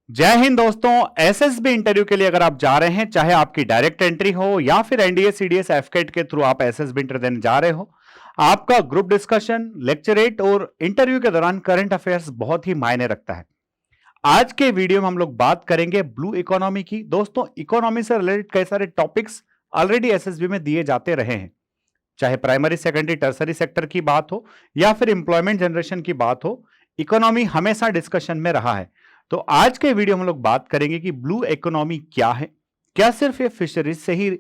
जय हिंद दोस्तों। SSB interview के लिए अगर आप जा रहे हैं, चाहे आपकी डायरेक्ट एंट्री हो या फिर एनडीए सीडीएस एफकेट के थ्रू आप एसएसबी इंटरव्यू देने जा रहे हो, आपका ग्रुप डिस्कशन, लेक्चरेट और इंटरव्यू के दौरान करंट अफेयर्स बहुत ही मायने रखता है। आज के वीडियो में हम लोग बात करेंगे ब्लू इकोनॉमी की। दोस्तों, इकोनॉमी से रिलेटेड कई सारे टॉपिक्स ऑलरेडी एसएसबी में दिए जाते रहे हैं, चाहे प्राइमरी, सेकेंडरी, टर्सरी सेक्टर की बात हो या फिर इंप्लॉयमेंट जनरेशन की बात हो, इकोनॉमी हमेशा डिस्कशन में रहा है। तो आज के वीडियो में हम लोग बात करेंगे कि ब्लू इकोनॉमी क्या है, क्या सिर्फ ये फिशरीज से ही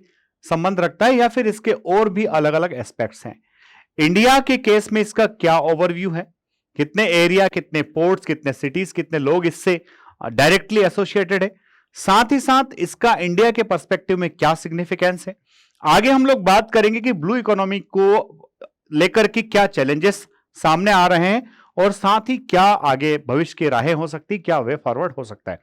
संबंध रखता है या फिर इसके और भी अलग अलग एस्पेक्ट्स हैं। इंडिया के केस में इसका क्या ओवरव्यू है, कितने एरिया, कितने पोर्ट्स, कितने सिटीज, कितने लोग इससे डायरेक्टली एसोसिएटेड है, साथ ही साथ इसका इंडिया के पर्सपेक्टिव में क्या सिग्निफिकेंस है। आगे हम लोग बात करेंगे कि ब्लू इकोनॉमी को लेकर के क्या चैलेंजेस सामने आ रहे हैं और साथ ही क्या आगे भविष्य की राहें हो सकती, क्या वे फॉरवर्ड हो सकता है।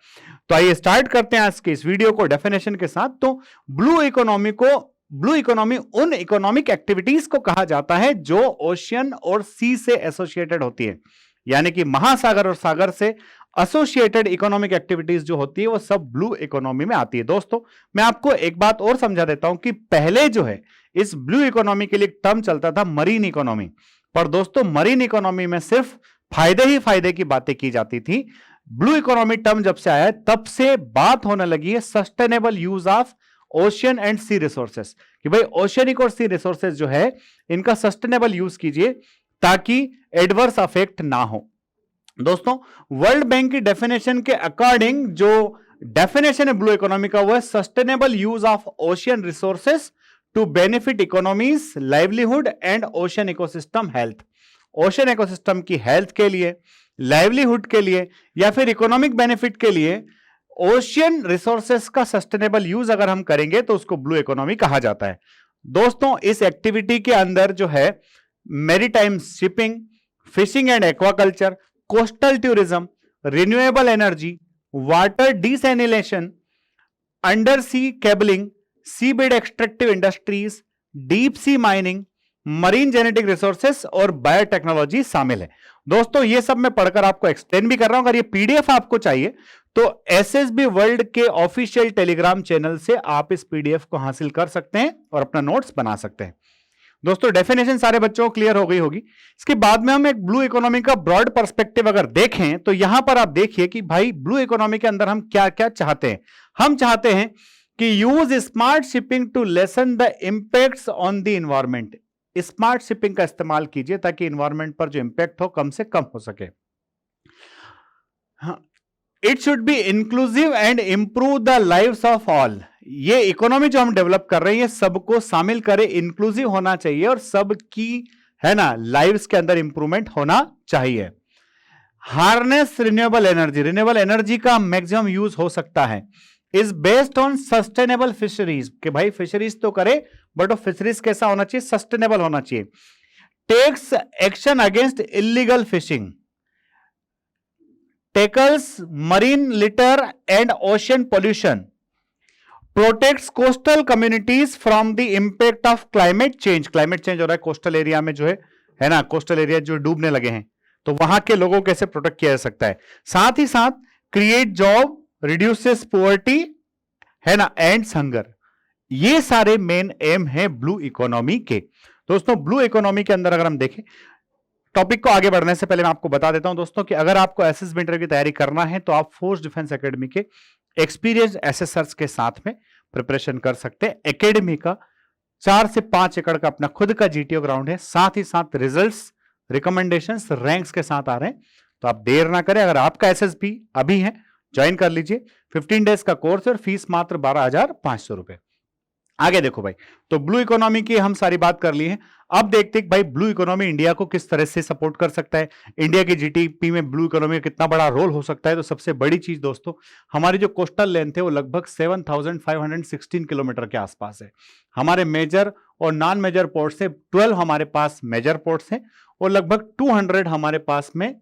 तो आइए स्टार्ट करते हैं आज के इस वीडियो को डेफिनेशन के साथ। तो ब्लू इकोनॉमी उन इकोनॉमिक एक्टिविटीज को कहा जाता है जो ओशियन और सी से एसोसिएटेड होती है, यानी कि महासागर और सागर से एसोसिएटेड इकोनॉमिक एक्टिविटीज जो होती है वो सब ब्लू इकोनॉमी में आती है। दोस्तों, मैं आपको एक बात और समझा देता हूं कि पहले जो है इस ब्लू इकोनॉमी के लिए एक टर्म चलता था मरीन इकोनॉमी, पर दोस्तों मरीन इकोनॉमी में सिर्फ फायदे ही फायदे की बातें की जाती थी। ब्लू इकोनॉमी टर्म जब से आया है तब से बात होने लगी है sustainable use of ocean and sea resources, कि भाई ओशियनिक और सी रिसोर्सेस जो है इनका सस्टेनेबल यूज कीजिए ताकि एडवर्स अफेक्ट ना हो। दोस्तों, वर्ल्ड बैंक की डेफिनेशन के अकॉर्डिंग जो डेफिनेशन है ब्लू इकोनॉमी का वो है sustainable use of ocean resources to benefit economies, livelihood and ocean ecosystem health. Ocean ecosystem की हेल्थ के लिए, लाइवलीहुड के लिए या फिर इकोनॉमिक बेनिफिट के लिए ओशियन रिसोर्सेस का सस्टेनेबल यूज अगर हम करेंगे तो उसको ब्लू इकोनॉमी कहा जाता है। दोस्तों, इस एक्टिविटी के अंदर जो है maritime shipping, fishing and aquaculture, coastal tourism, renewable energy, water desalination, under sea cabling, seabed extractive industries, deep sea mining, marine genetic resources और बायोटेक्नोलॉजी शामिल है। दोस्तों, ये सब मैं पढ़कर आपको एक्सप्लेन भी कर रहा हूं। अगर ये पीडीएफ आपको चाहिए तो एसएसबी वर्ल्ड के ऑफिशियल टेलीग्राम चैनल से आप इस पीडीएफ को हासिल कर सकते हैं और अपना नोट्स बना सकते हैं। दोस्तों, डेफिनेशन सारे बच्चों को क्लियर हो गई होगी। इसके बाद में हम एक ब्लू इकोनॉमी का ब्रॉड पर्सपेक्टिव अगर देखें तो यहां पर आप देखिए कि भाई ब्लू इकोनॉमी के अंदर हम क्या क्या चाहते हैं। हम चाहते हैं कि use smart shipping to lessen the impacts on the environment. Smart shipping का इस्तेमाल कीजिए ताकि इन्वायरमेंट पर जो इंपैक्ट हो कम से कम हो सके। It should be inclusive and improve the lives of all. ये इकोनॉमी जो हम डेवलप कर रहे हैं सबको शामिल करे, इंक्लूसिव होना चाहिए और सबकी है ना लाइव्स के अंदर इंप्रूवमेंट होना चाहिए। हार्नेस रिन्यूएबल एनर्जी का मैक्सिमम यूज हो सकता है। Is based on sustainable fisheries, कि भाई फिशरीज तो करे बट वो फिशरीज कैसा होना चाहिए, सस्टेनेबल होना चाहिए। Takes action against illegal fishing, tackles marine litter and ocean pollution, protects coastal communities from the impact of climate change हो रहा है कोस्टल एरिया में जो है ना, कोस्टल एरिया जो डूबने लगे हैं तो वहां के लोगों को कैसे प्रोटेक्ट किया जा सकता है। साथ ही साथ क्रिएट जॉब, रिड्यूसेस पॉवर्टी है ना एंड हंगर। ये सारे मेन एम है ब्लू इकोनॉमी के। दोस्तों, ब्लू इकोनॉमी के अंदर अगर हम देखें, टॉपिक को आगे बढ़ने से पहले मैं आपको बता देता हूं दोस्तों कि अगर आपको एसएसबी इंटरव्यू की तैयारी करना है तो आप फोर्स डिफेंस एकेडमी के एक्सपीरियंस एसेसर्स के साथ में प्रिपरेशन कर सकते हैं। एकेडमी का 4 से 5 एकड़ का अपना खुद का जीटीओ ग्राउंड है, साथ ही साथ रिजल्ट्स, रिकमेंडेशंस, रैंक्स के साथ आ रहे हैं। तो आप देर ना करें, अगर आपका एसएसबी अभी है ज्वाइन कर लीजिए। 15 डेज का कोर्स और फीस मात्र 12,500 रुपए। आगे देखो भाई, तो ब्लू इकोनॉमी की हम सारी बात कर ली है। अब देखते हैं भाई ब्लू इकोनॉमी इंडिया को किस तरह से सपोर्ट कर सकता है, इंडिया की जीडीपी में ब्लू इकोनॉमी का कितना बड़ा रोल हो सकता है। तो सबसे बड़ी चीज दोस्तों, हमारी जो कोस्टल लेंथ है वो लगभग 7,516 किलोमीटर के आसपास है। हमारे मेजर और नॉन मेजर पोर्ट्स से 12 हमारे पास मेजर पोर्ट्स हैं और लगभग 200 हमारे पास में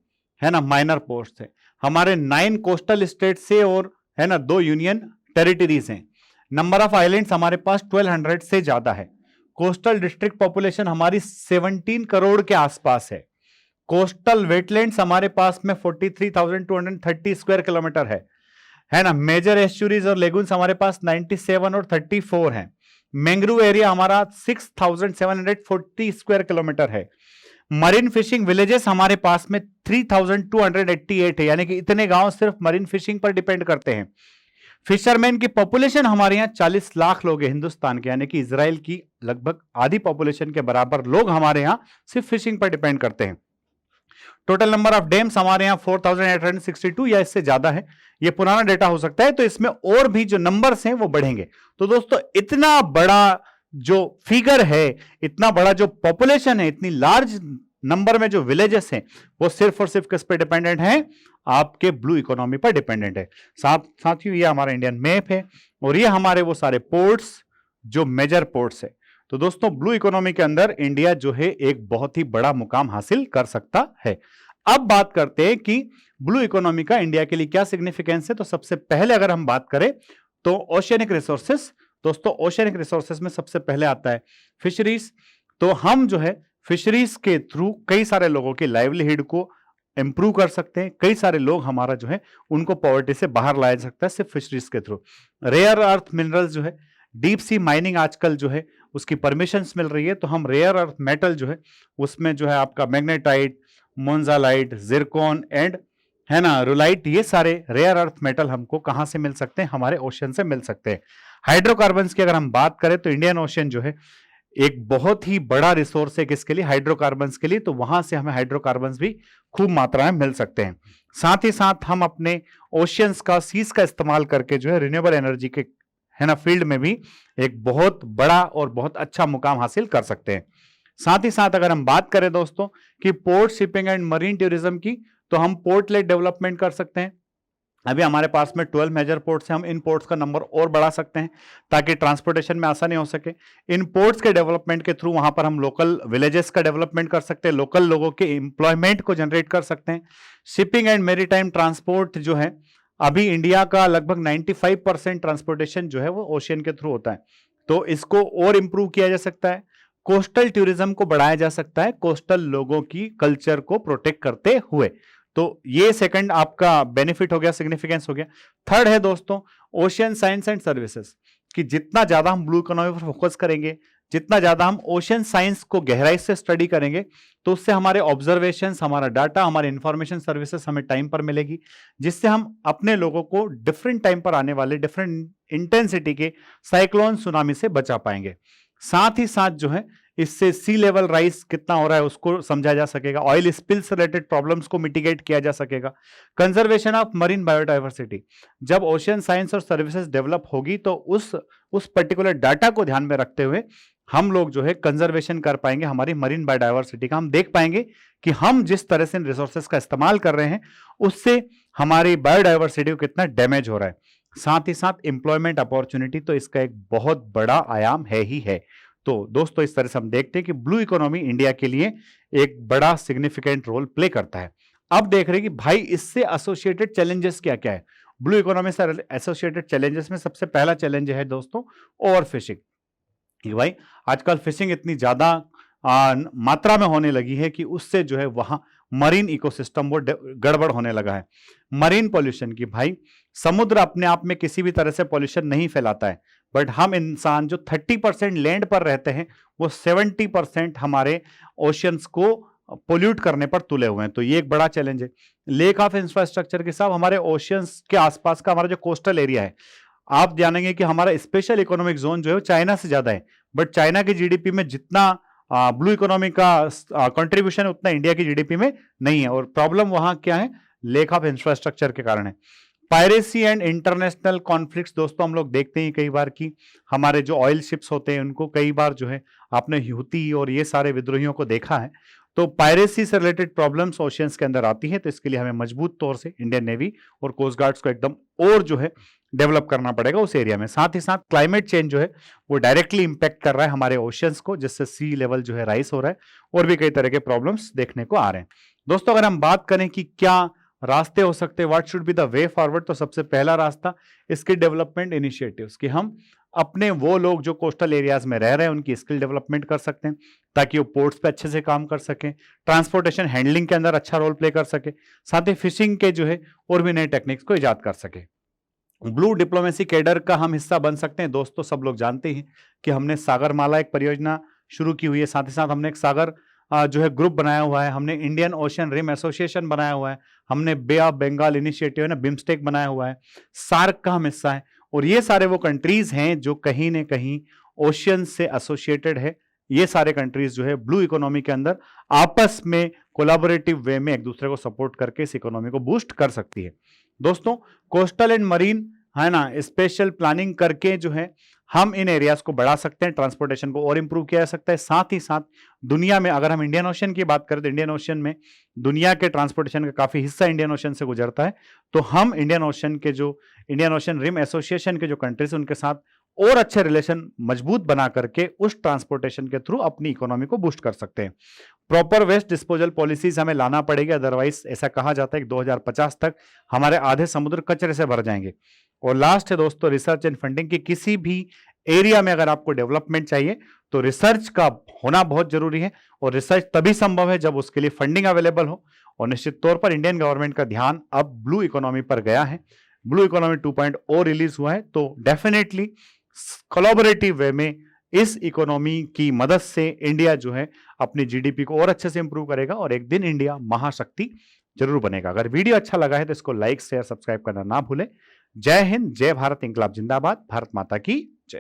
है ना माइनर पोर्ट्स है। हमारे 9 कोस्टल स्टेट से और है ना 2 यूनियन टेरिटरीज हैं। नंबर ऑफ आइलैंड्स हमारे पास 1200 से ज्यादा है। कोस्टल डिस्ट्रिक्ट पॉपुलेशन हमारी 17 करोड़ के आसपास है। कोस्टल वेटलैंड्स हमारे पास में 43,230 स्क्वायर किलोमीटर है। है ना। मेजर एस्चुरीज और लेगुन्स हमारे पास 97 और 34 है। मैंग्रोव एरिया हमारा 6740 स्क्वायर किलोमीटर है। मरीन फिशिंग विलेजेस हमारे पास में 3288 है, यानी कि इतने गांव सिर्फ मरीन फिशिंग पर डिपेंड करते हैं। फिशरमैन की पॉपुलेशन हमारे यहां 40 लाख लोग हैं हिंदुस्तान के, यानी कि इजराइल की लगभग आधी पॉपुलेशन के बराबर लोग हमारे यहां सिर्फ फिशिंग पर डिपेंड करते हैं। टोटल नंबर ऑफ डैम्स हमारे यहां 4862 या इससे ज्यादा है। ये पुराना डेटा हो सकता है, तो इसमें और भी जो नंबर्स हैं वो बढ़ेंगे। तो दोस्तों इतना बड़ा जो फिगर है, इतना बड़ा जो पॉपुलेशन है, इतनी लार्ज नंबर में जो विलेजेस हैं, वो सिर्फ और सिर्फ किस पे डिपेंडेंट है? आपके ब्लू इकोनॉमी पर डिपेंडेंट है। साथियों ये हमारा इंडियन मैप है और ये हमारे वो सारे पोर्ट्स जो मेजर पोर्ट्स है। तो दोस्तों ब्लू इकोनॉमी के अंदर इंडिया जो है एक बहुत ही बड़ा मुकाम हासिल कर सकता है। अब बात करते हैं कि ब्लू इकोनॉमी का इंडिया के लिए क्या सिग्निफिकेंस है। तो सबसे पहले अगर हम बात करें तो ओशियनिक रिसोर्सेस। दोस्तों ओशियनिक रिसोर्सेस में सबसे पहले आता है फिशरीज। तो हम जो है फिशरीज के थ्रू कई सारे लोगों की लाइवलीहुड को इंप्रूव कर सकते हैं। कई सारे लोग हमारा जो है उनको पॉवर्टी से बाहर लाया जा सकता है सिर्फ फिशरीज के थ्रू। रेयर अर्थ मिनरल्स जो है, डीप सी माइनिंग आजकल जो है उसकी परमिशंस मिल रही है, तो हम रेयर अर्थ मेटल जो है उसमें जो है आपका मैग्नेटाइट, मोन्जालाइट, जिरकॉन एंड है ना रुलाइट, ये सारे रेयर अर्थ मेटल हमको कहां से मिल सकते हैं? हमारे ओशन से मिल सकते हैं। हाइड्रोकार्बन्स की अगर हम बात करें तो इंडियन ओशन जो है एक बहुत ही बड़ा रिसोर्स है किसके लिए? हाइड्रोकार्बन्स के लिए। तो वहां से हमें हाइड्रोकार्बन्स भी खूब मात्रा में मिल सकते हैं। साथ ही साथ हम अपने ओशियंस का, सीज का इस्तेमाल करके जो है रिन्यूएबल एनर्जी के है ना फील्ड में भी एक बहुत बड़ा और बहुत अच्छा मुकाम हासिल कर सकते हैं। साथ ही साथ अगर हम बात करें दोस्तों कि port shipping and marine tourism की, तो हम पोर्ट लेड डेवलपमेंट कर सकते हैं। अभी हमारे पास में 12 मेजर पोर्ट्स हैं, हम इन पोर्ट्स का नंबर और बढ़ा सकते हैं ताकि ट्रांसपोर्टेशन में आसानी हो सके। इन पोर्ट्स के डेवलपमेंट के थ्रू वहां पर हम लोकल विलेजेस का डेवलपमेंट कर सकते हैं, लोकल लोगों के एम्प्लॉयमेंट को जनरेट कर सकते हैं। शिपिंग एंड मेरीटाइम ट्रांसपोर्ट जो है, अभी इंडिया का लगभग 95% ट्रांसपोर्टेशन जो है वो ओशियन के थ्रू होता है, तो इसको और इंप्रूव किया जा सकता है। कोस्टल टूरिज्म को बढ़ाया जा सकता है, कोस्टल लोगों की कल्चर को प्रोटेक्ट करते हुए। तो ये सेकंड आपका बेनिफिट हो गया, सिग्निफिकेंस हो गया। थर्ड है दोस्तों ओशियन साइंस एंड सर्विसेज, कि जितना ज्यादा हम ब्लू इकोनॉमी पर फोकस करेंगे, जितना ज्यादा हम ओशियन साइंस को गहराई से स्टडी करेंगे, तो उससे हमारे ऑब्जर्वेशंस, हमारा डाटा, हमारे इंफॉर्मेशन सर्विसेज हमें टाइम पर मिलेगी, जिससे हम अपने लोगों को डिफरेंट टाइम पर आने वाले डिफरेंट इंटेंसिटी के साइक्लोन, सुनामी से बचा पाएंगे। साथ ही साथ जो है इससे सी लेवल राइज कितना हो रहा है उसको समझा जा सकेगा, ऑयल स्पिल्स रिलेटेड प्रॉब्लम्स को मिटिगेट किया जा सकेगा। कंजर्वेशन ऑफ मरीन बायोडाइवर्सिटी, जब ओशियन साइंस और सर्विसेज डेवलप होगी तो उस पर्टिकुलर डाटा को ध्यान में रखते हुए हम लोग जो है कंजर्वेशन कर पाएंगे हमारी मरीन बायोडाइवर्सिटी का। हम देख पाएंगे कि हम जिस तरह से इन रिसोर्सेज का इस्तेमाल कर रहे हैं उससे हमारी बायोडाइवर्सिटी को कितना डैमेज हो रहा है। साथ ही साथ एम्प्लॉयमेंट अपॉर्चुनिटी, तो इसका एक बहुत बड़ा आयाम है ही है। तो दोस्तों इस तरह से हम देखते हैं कि ब्लू इकोनॉमी इंडिया के लिए एक बड़ा सिग्निफिकेंट रोल प्ले करता है। अब देख रहे हैं कि भाई इससे एसोसिएटेड चैलेंजेस क्या क्या है। ब्लू इकोनॉमी से एसोसिएटेड चैलेंजेस में सबसे पहला चैलेंज है दोस्तों ओवर फिशिंग। कि भाई आजकल फिशिंग इतनी ज्यादा मात्रा में होने लगी है कि उससे जो है वहां मरीन इकोसिस्टम वो गड़बड़ होने लगा है। मरीन पॉल्यूशन की, भाई समुद्र अपने आप में किसी भी तरह से पॉल्यूशन नहीं फैलाता है, बट हम इंसान जो 30% लैंड पर रहते हैं वो 70% हमारे ओशियंस को पोल्यूट करने पर तुले हुए हैं। तो ये एक बड़ा चैलेंज है। लेक ऑफ इंफ्रास्ट्रक्चर के साथ हमारे ओशियंस के आसपास का हमारा जो कोस्टल एरिया है, आप जानेंगे कि हमारा स्पेशल इकोनॉमिक जोन जो है वो चाइना से ज्यादा है, बट चाइना की जीडीपी में जितना ब्लू इकोनॉमी का कंट्रीब्यूशन है उतना इंडिया की जीडीपी में नहीं है। और प्रॉब्लम वहां क्या है? लेक ऑफ इंफ्रास्ट्रक्चर के कारण है। पायरेसी एंड इंटरनेशनल कॉन्फ्लिक्ट्स, दोस्तों हम लोग देखते हैं कई बार कि हमारे जो ऑयल शिप्स होते हैं उनको कई बार जो है आपने हूती और ये सारे विद्रोहियों को देखा है, तो पायरेसी से रिलेटेड प्रॉब्लम्स ओशियंस के अंदर आती है। तो इसके लिए हमें मजबूत तौर से इंडियन नेवी और कोस्ट गार्ड्स को एकदम और जो है डेवलप करना पड़ेगा उस एरिया में। साथ ही साथ क्लाइमेट चेंज जो है वो डायरेक्टली इंपैक्ट कर रहा है हमारे ओशियंस को, जिससे सी लेवल जो है राइज हो रहा है और भी कई तरह के प्रॉब्लम्स देखने को आ रहे हैं। दोस्तों अगर हम बात करें कि क्या रास्ते हो सकते हैं, what should be the way forward, तो सबसे पहला रास्ता इसकी डेवलपमेंट इनिशिएटिव्स, कि हम अपने वो लोग जो कोस्टल एरियाज में रह रहे हैं उनकी स्किल डेवलपमेंट कर सकते हैं ताकि वो पोर्ट्स पे अच्छे से काम कर सकें, ट्रांसपोर्टेशन हैंडलिंग के अंदर अच्छा रोल प्ले कर सके, साथ ही फिशिंग के जो है और भी नए टेक्निक्स को इजाद कर सके। ब्लू डिप्लोमेसी कैडर का हम हिस्सा बन सकते हैं। दोस्तों सब लोग जानते हैं कि हमने सागरमाला एक परियोजना शुरू की हुई है, साथ ही साथ हमने एक सागर जो है ग्रुप बनाया हुआ है, हमने इंडियन ओशन रिम एसोसिएशन बनाया हुआ है, हमने बे ऑफ बंगाल इनिशिएटिव है ना, बिम्स्टेक बनाया हुआ है, सार्क का हम हिस्सा है। और ये सारे वो कंट्रीज हैं जो कहीं ना कहीं ओशियन से एसोसिएटेड है। ये सारे कंट्रीज जो है ब्लू इकोनॉमी के अंदर आपस में कोलैबोरेटिव वे में एक दूसरे को सपोर्ट करके इस इकोनॉमी को बूस्ट कर सकती है। दोस्तों कोस्टल एंड मरीन है ना, स्पेशल प्लानिंग करके जो है हम इन एरियाज को बढ़ा सकते हैं, ट्रांसपोर्टेशन को और इंप्रूव किया जा सकता है। साथ ही साथ दुनिया में अगर हम इंडियन ओशन की बात करें तो इंडियन ओशन में दुनिया के ट्रांसपोर्टेशन का काफी हिस्सा इंडियन ओशन से गुजरता है। तो हम इंडियन ओशन रिम एसोसिएशन के जो कंट्रीज उनके साथ और अच्छे रिलेशन मजबूत बना करके उस ट्रांसपोर्टेशन के थ्रू अपनी इकोनॉमी को बूस्ट कर सकते हैं। प्रॉपर वेस्ट डिस्पोजल पॉलिसीज हमें लाना पड़ेगी, अदरवाइज ऐसा कहा जाता है कि 2050 तक हमारे आधे समुद्र कचरे से भर जाएंगे। और लास्ट है दोस्तों रिसर्च एंड फंडिंग की। किसी भी एरिया में अगर आपको डेवलपमेंट चाहिए तो रिसर्च का होना बहुत जरूरी है, और रिसर्च तभी संभव है जब उसके लिए फंडिंग अवेलेबल हो। और निश्चित तौर पर इंडियन गवर्नमेंट का ध्यान अब ब्लू इकोनॉमी पर गया है। ब्लू इकोनॉमी 2.0 रिलीज हुआ है, तो डेफिनेटली कोलैबोरेटिव वे में इस इकोनॉमी की मदद से इंडिया जो है अपनी जीडीपी को और अच्छे से इंप्रूव करेगा और एक दिन इंडिया महाशक्ति जरूर बनेगा। अगर वीडियो अच्छा लगा है तो इसको लाइक शेयर सब्सक्राइब करना ना भूलें। जय हिंद, जय भारत, इंकलाब जिंदाबाद, भारत माता की जय।